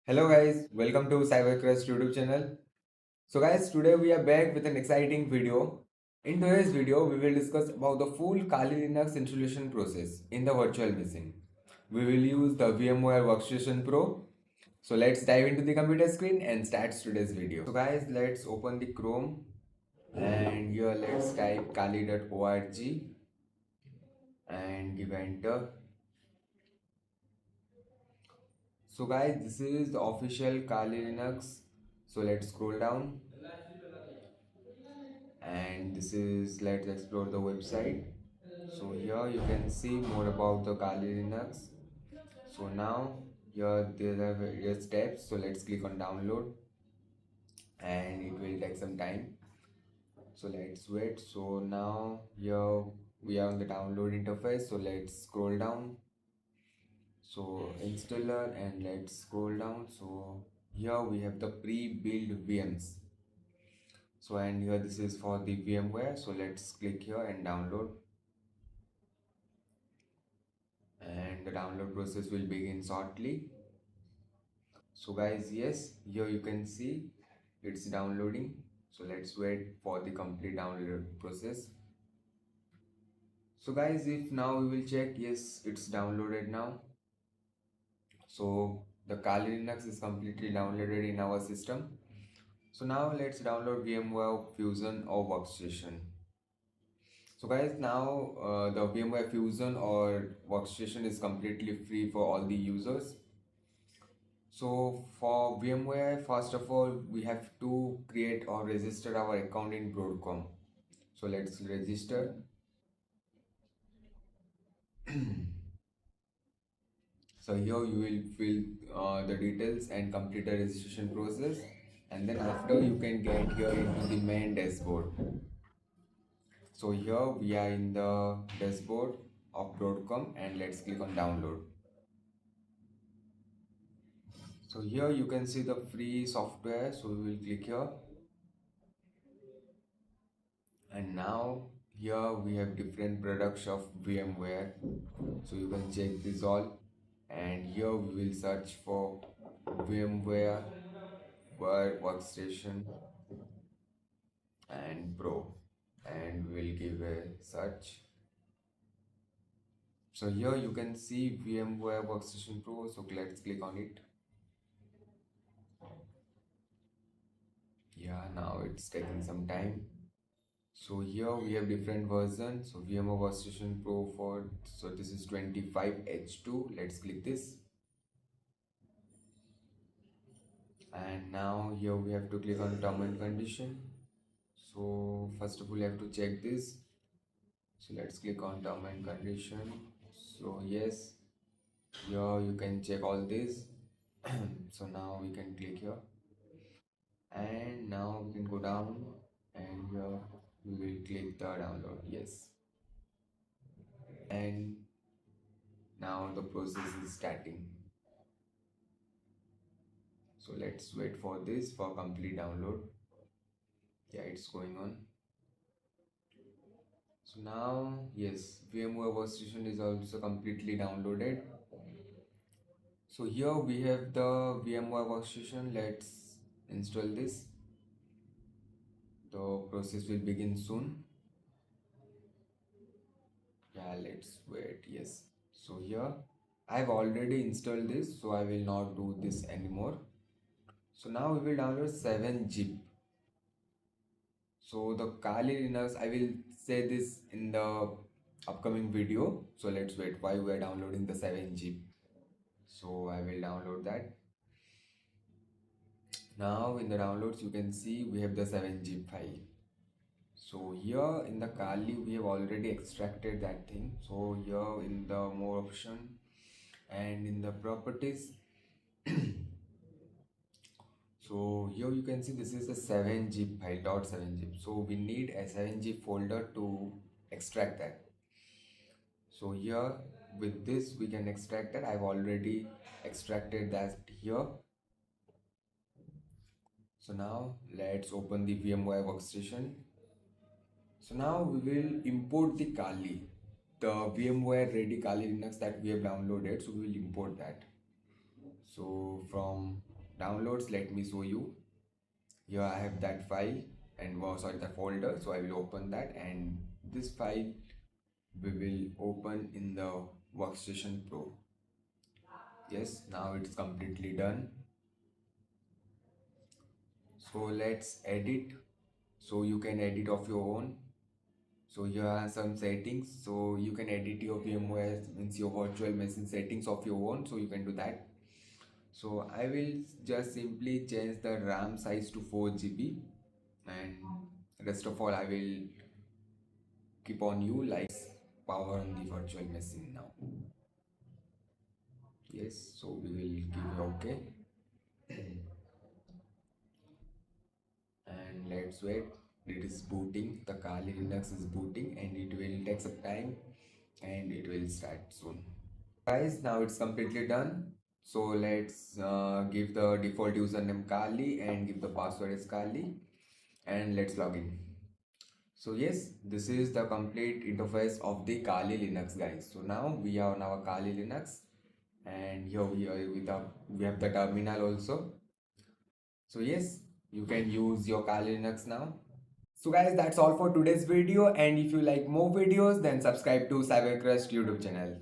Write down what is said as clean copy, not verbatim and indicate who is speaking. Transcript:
Speaker 1: Hello guys, welcome to Cybersecurity YouTube channel. So guys, today we are back with an exciting video. In today's video, we will discuss about the full Kali Linux installation process in the virtual machine. We will use the VMware Workstation Pro. So let's dive into the computer screen and start today's video. So guys, let's open the Chrome and here let's type kali.org and give enter. So guys, this is the official Kali Linux. So let's scroll down and this is let's explore the website. So here you can see more about the Kali Linux. So now here there are various steps. So let's click on download and it will take some time. So let's wait. So now here we are on the download interface. So let's scroll down. So installer and let's scroll down. So here we have the pre-built VMs. So and here this is for the VMware. So let's click here and download. And the download process will begin shortly. So guys, yes, here you can see it's downloading. So let's wait for the complete download process. So guys, if now we will check, yes, it's downloaded now. So the Kali Linux is completely downloaded in our system. So now let's download VMware Fusion or Workstation. So guys, now the VMware Fusion or Workstation is completely free for all the users. So for VMware, first of all, we have to create or register our account in Broadcom. So let's register. So here you will fill the details and complete the registration process. And then after you can get here into the main dashboard. So here we are in the dashboard of Broadcom and let's click on download. So here you can see the free software. So we will click here. And now here we have different products of VMware. So you can check this all. And here we will search for VMware Workstation and Pro. And we'll give a search. So here you can see VMware Workstation Pro. So let's click on it. Yeah, now it's taking some time. So here we have different versions. So VMware Workstation Pro so this is 25H2. Let's click this. And now here we have to click on term and condition. So first of all, you have to check this. So let's click on term and condition. So yes, here you can check all this. So now we can click here. And now we can go down and here we will click the download. Yes. And now the process is starting. So let's wait for this for complete download. Yeah, it's going on. So now, yes, VMware Workstation is also completely downloaded. So here we have the VMware Workstation. Let's install this. The process will begin soon. Yeah, let's wait. Yes. So here I've already installed this, so I will not do this anymore. So now we will download 7-zip. So the Kali Linux, I will say this in the upcoming video. So let's wait why we are downloading the 7-zip. So I will download that. Now in the downloads you can see we have the 7-zip file. So here in the Kali we have already extracted that thing. So here in the more option and in the properties. So here you can see this is a 7-zip file .7zip. So we need a 7-zip folder to extract that. So here with this we can extract that. I've already extracted that here. So now let's open the VMware Workstation. So now we will import the Kali, the VMware ready Kali Linux that we have downloaded. So we will import that. So from downloads, let me show you. Here I have that file and sorry, the folder. So I will open that, and this file we will open in the Workstation Pro. Yes, now it's completely done. So let's edit. So you can edit of your own. So here are some settings. So you can edit your VMware, means your virtual machine settings of your own. So you can do that. So I will just simply change the RAM size to 4 GB, and rest of all I will keep on you like power on the virtual machine now. Yes, so we will give okay, and let's wait. It is booting. The Kali Linux is booting, and it will take some time, and it will start soon. Guys, now it's completely done. So let's give the default username Kali and give the password as Kali, and let's log in. So yes, this is the complete interface of the Kali Linux, guys. So now we are on our Kali Linux, and here we have the terminal also. So yes, you can use your Kali Linux now. So guys, that's all for today's video, and if you like more videos, then subscribe to Cybercrust YouTube channel.